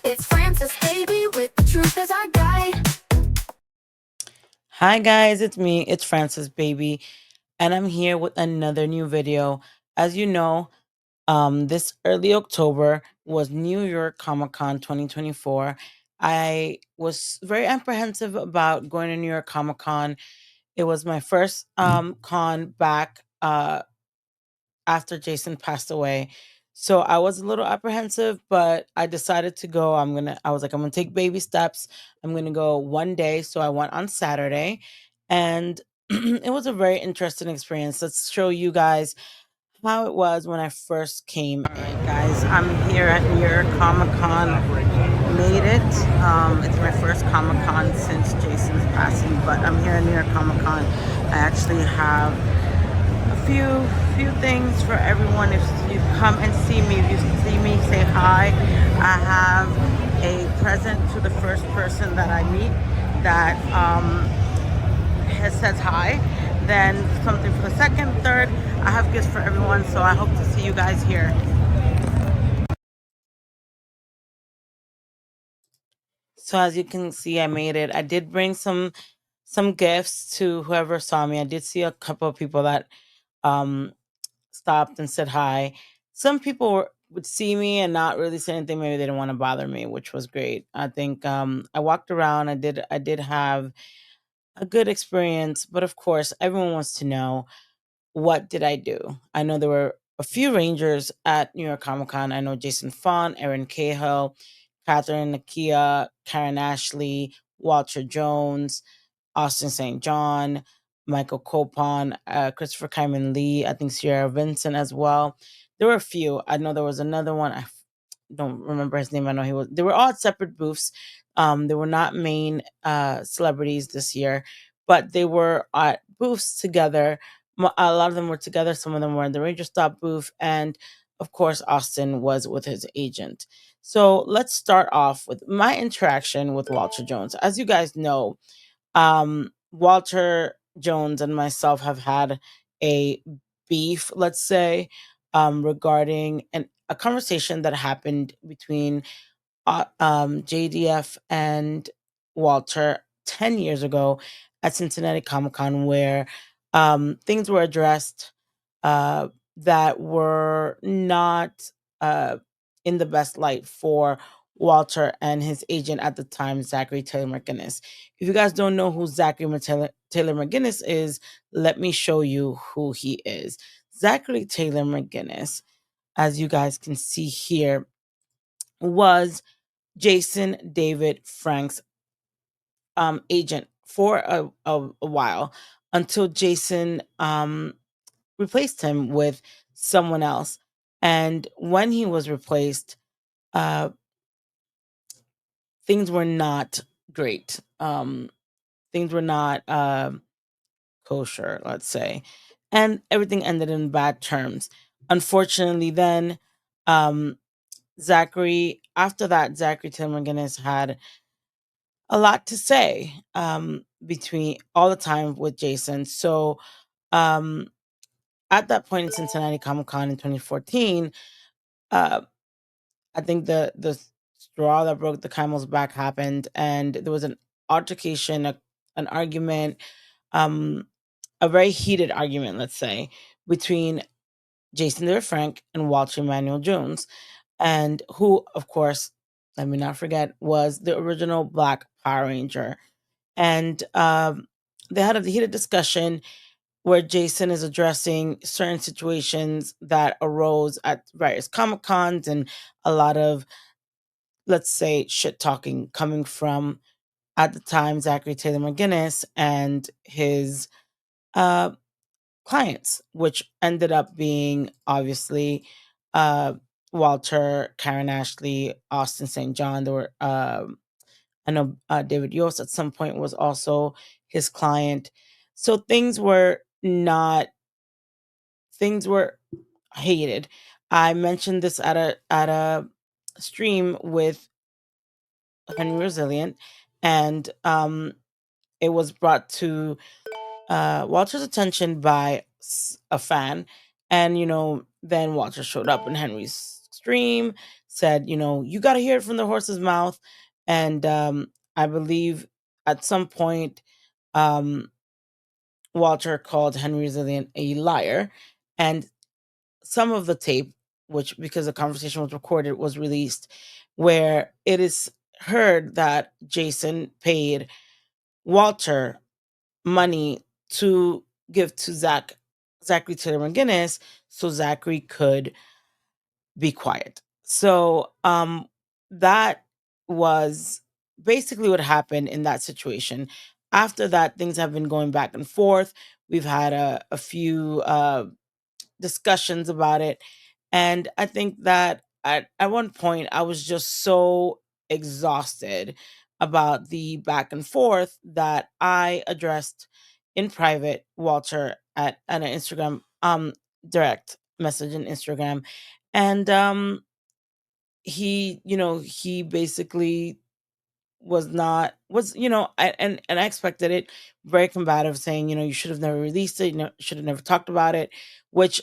It's Francis, baby, with the truth as our guide. Hi guys, it's me, it's Francis Baby, and I'm here with another new video. As you know, this early October was New York Comic Con 2024. I was very apprehensive about going to New York Comic Con. It was my first con back after Jason passed away. So I was a little apprehensive, but I decided to go. I was like, I'm gonna take baby steps. I'm gonna go one day. So I went on Saturday and it was a very interesting experience. Let's show you guys how it was when I first came in. Guys, I'm here at New York Comic Con. Made it. It's my first Comic Con since Jason's passing, but I'm here at New York Comic Con. I actually have a few things for everyone. If you come and see me, if you see me, say hi. I have a present to the first person that I meet that has says hi. Then something for the second, third. I have gifts for everyone, so I hope to see you guys here. So as you can see, I made it. I did bring some gifts to whoever saw me. I did see a couple of people that um stopped and said hi. Some people would see me and not really say anything. Maybe they didn't want to bother me, which was great. I think I walked around. I did have a good experience, but of course, everyone wants to know, what did I do? I know there were a few Rangers at New York Comic Con. I know Jason Font, Erin Cahill, Catherine Nakia, Karen Ashley, Walter Jones, Austin St. John, Michael Copon, Christopher Kyman Lee, I think Sierra Vincent as well. There were a few. I know there was another one. Don't remember his name. I know he was. They were all at separate booths. They were not main celebrities this year, but they were at booths together. A lot of them were together. Some of them were in the Ranger Stop booth, and of course, Austin was with his agent. So let's start off with my interaction with Walter Jones. As you guys know, Walter Jones and myself have had a beef, let's say, regarding a conversation that happened between JDF and Walter 10 years ago at Cincinnati Comic Con, where things were addressed uh, that were not uh, in the best light for Walter and his agent at the time, Zachary Taylor McGinnis. If you guys don't know who Taylor McGinnis is, let me show you who he is. Zachary Taylor McGinnis, as you guys can see here, was Jason David Frank's agent for a while until Jason replaced him with someone else. And when he was replaced, uh, things were not great. Things were not kosher, let's say. And everything ended in bad terms. Unfortunately, then, um, after that, Zachary Tim McGinnis had a lot to say between all the time with Jason. So um, at that point in Cincinnati Comic Con in 2014, uh, I think the straw that broke the camel's back happened, and there was an altercation, an argument, um, a very heated argument, let's say, between Jason Deere Frank and Walter Emmanuel Jones, and who, of course, let me not forget, was the original Black Power Ranger. And they had a heated discussion where Jason is addressing certain situations that arose at various Comic Cons and a lot of, let's say, shit talking coming from, at the time, Zachary Taylor McGinnis and his uh, clients, which ended up being obviously uh, Walter, Karen Ashley, Austin St. John. There were, I know David Yost at some point was also his client. So things were hated. I mentioned this at a stream with Henry Resilient, and it was brought to Walter's attention by a fan, and then Walter showed up in Henry's extreme, said, you got to hear it from the horse's mouth. And I believe at some point, um, Walter called Henry Zillian a liar. And some of the tape, which because the conversation was recorded, was released, where it is heard that Jason paid Walter money to give to Zachary Taylor McGinnis, so Zachary could be quiet. So that was basically what happened in that situation. After that, things have been going back and forth. We've had a few discussions about it. And I think that at one point I was just so exhausted about the back and forth that I addressed in private Walter at an Instagram direct message in Instagram. And he basically and I expected it, very combative, saying, you should have never released it, should have never talked about it, which,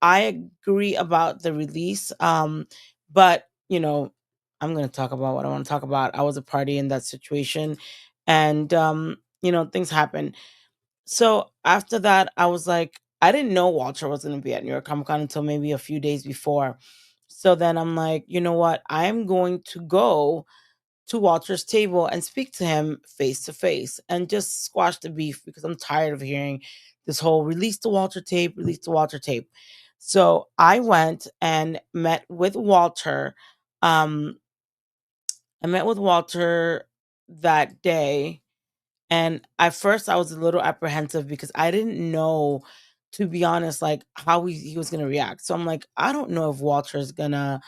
I agree about the release. But I'm going to talk about what I want to talk about. I was a party in that situation, and things happen. So after that, I was like, I didn't know Walter was going to be at New York Comic Con until maybe a few days before. So then I'm like, you know what, I am going to go to Walter's table and speak to him face to face and just squash the beef, because I'm tired of hearing this whole release the Walter tape, release the Walter tape. So I went and met with Walter. Um, I met with Walter that day. And at first I was a little apprehensive because I didn't know, to be honest, like how he was going to react. So I'm like, I don't know if Walter's going to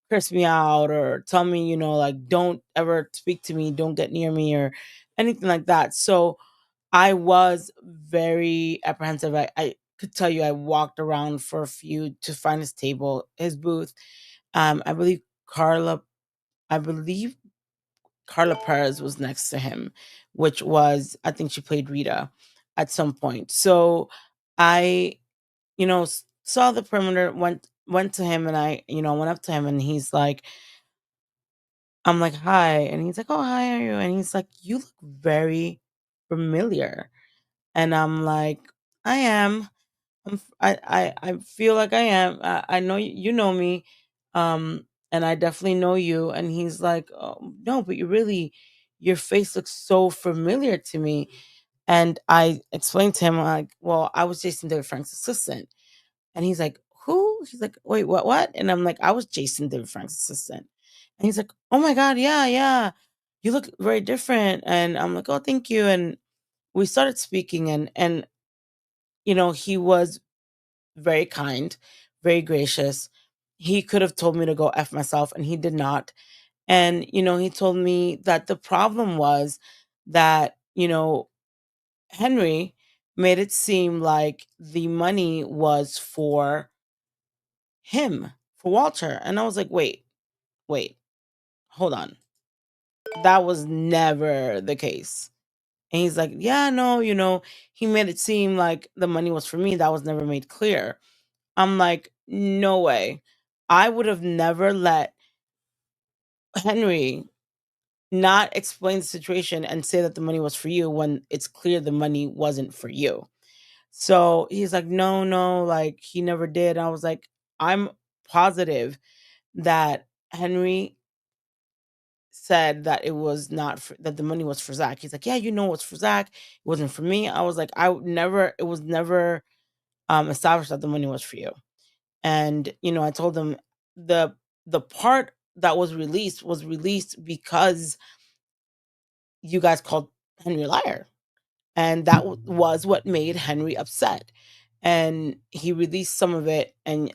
curse me out or tell me, like, don't ever speak to me, don't get near me, or anything like that. So I was very apprehensive. I could tell you I walked around for a few to find his table, his booth. I believe Carla, I believe Carla Perez was next to him, which was, I think she played Rita at some point. So I, saw the perimeter, went to him, and I, went up to him, and I'm like, "Hi." And he's like, "Oh, hi, how are you?" And he's like, "You look very familiar." And I'm like, "I am. I feel like I am. I know you know me. And I definitely know you." And he's like, "Oh, no, but your face looks so familiar to me." And I explained to him, like, "Well, I was Jason David Frank's assistant." And he's like, "Who?" He's like, "Wait, what?" And I'm like, "I was Jason David Frank's assistant." And he's like, "Oh my God, yeah, yeah. You look very different." And I'm like, "Oh, thank you." And we started speaking, and he was very kind, very gracious. He could have told me to go F myself, and he did not. And, he told me that the problem was that, Henry made it seem like the money was for him, for Walter. And I was like, wait, hold on. That was never the case. And he's like, "Yeah, no, he made it seem like the money was for me. That was never made clear." I'm like, "No way. I would have never let Henry not explain the situation and say that the money was for you when it's clear the money wasn't for you." So he's like, "No, no, like he never did." I was like, "I'm positive that Henry said that it was not for, that the money was for Zach." He's like, "Yeah, it's for Zach. It wasn't for me." I was like, "I would never. It was never established that the money was for you." And I told him the the part that was released because you guys called Henry a liar, and that was what made Henry upset. And he released some of it, and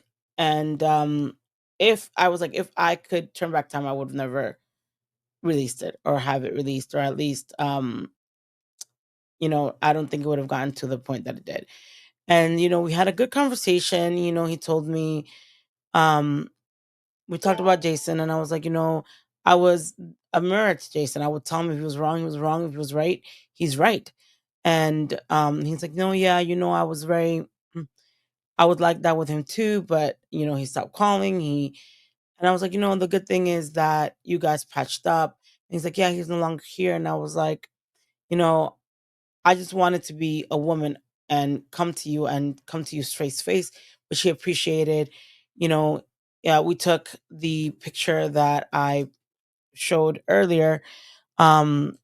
if I was like, if I could turn back time, I would have never released it or have it released, or at least I don't think it would have gotten to the point that it did. And we had a good conversation. He told me, um we talked about Jason, and I was like, I was a mirror to Jason. I would tell him if he was wrong, he was wrong. If he was right, he's right. And he's like, "No, yeah, I was very, I would like that with him too, but he stopped calling. And I was like, the good thing is that you guys patched up. And he's like, yeah, he's no longer here. And I was like, you know, I just wanted to be a woman and come to you face to face, but she appreciated, you know, yeah, we took the picture that I showed earlier. Um,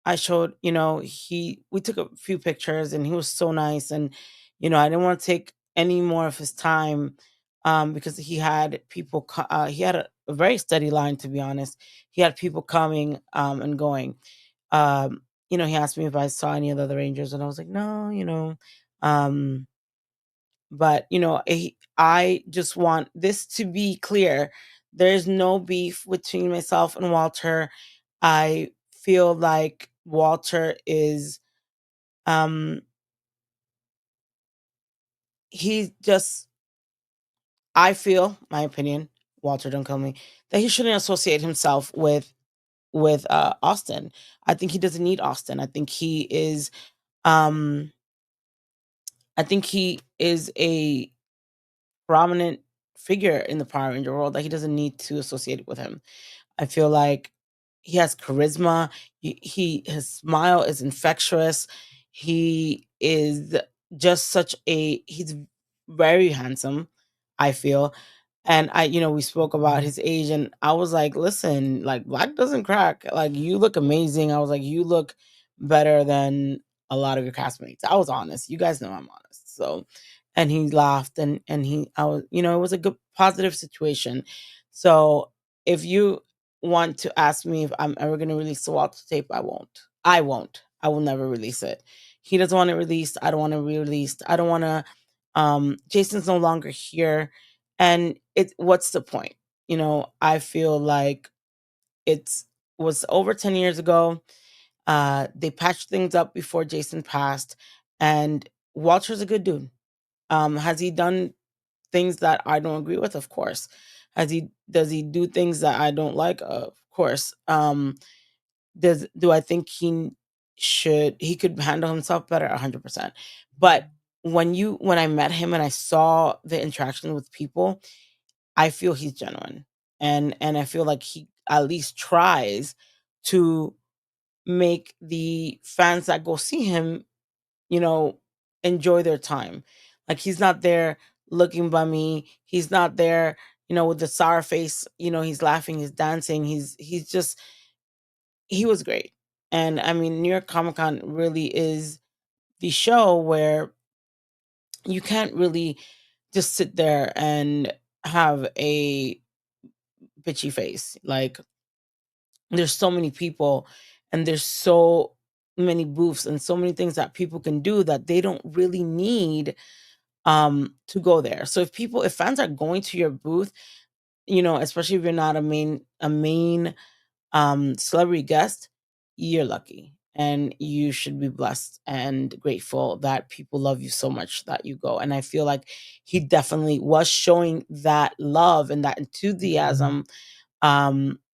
I showed, we took a few pictures and he was so nice. And, I didn't want to take any more of his time because he had he had a very steady line, to be honest. He had people coming and going. He asked me if I saw any of the other Rangers, and I was like, no, Um, but I just want this to be clear. There's no beef between myself and Walter. I feel like Walter is um he just I feel, my opinion, Walter, don't kill me, that he shouldn't associate himself with Austin. I think he doesn't need Austin. Um I think he is a prominent figure in the Power Ranger world that he doesn't need to associate with him. I feel like he has charisma. His smile is infectious. He is just he's very handsome, I feel. And we spoke about his age, and I was like, listen, like, black doesn't crack. Like, you look amazing. I was like, you look better than a lot of your castmates. I was honest. You guys know I'm honest. So, and he laughed, and I was, it was a good, positive situation. So, if you want to ask me if I'm ever going to release the Walter tape, I won't. I won't. I will never release it. He doesn't want it released. I don't want it re-released. I don't want to. Jason's no longer here, and what's the point? I feel like it's was over 10 years ago. They patched things up before Jason passed, and Walter's a good dude. Has he done things that I don't agree with? Of course. Does he do things that I don't like? Of course. Does do I think he could handle himself better? 100%. But when I met him and I saw the interaction with people, I feel he's genuine. And I feel like he at least tries to make the fans that go see him, you know, enjoy their time. Like, he's not there looking bummy. He's not there, with the sour face. He's laughing, he's dancing. He was great. And I mean, New York Comic Con really is the show where you can't really just sit there and have a bitchy face. Like, there's so many people, and there's so many booths and so many things that people can do that they don't really need to go there. So if fans are going to your booth, especially if you're not a main celebrity guest, you're lucky, and you should be blessed and grateful that people love you so much that you go. And I feel like he definitely was showing that love and that enthusiasm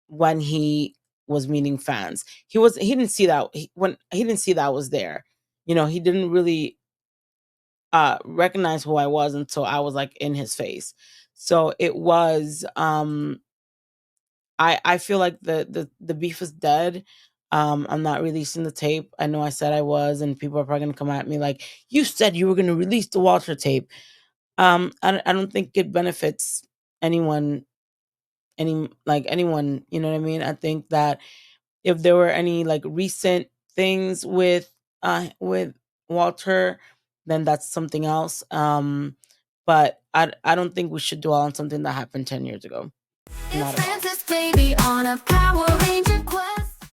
when he was meeting fans. He didn't see that when he didn't see that I was there. He didn't really recognize who I was until I was like in his face. So it was I feel like the beef is dead. I'm not releasing the tape. I know I said I was, and people are probably gonna come at me like, you said you were gonna release the Walter tape. I don't think it benefits anyone, anyone, you know what I mean? I think that if there were any like recent things with Walter, then that's something else. But I don't think we should dwell on something that happened 10 years ago. It's Not at all. Francis baby on a Power Ranger quest.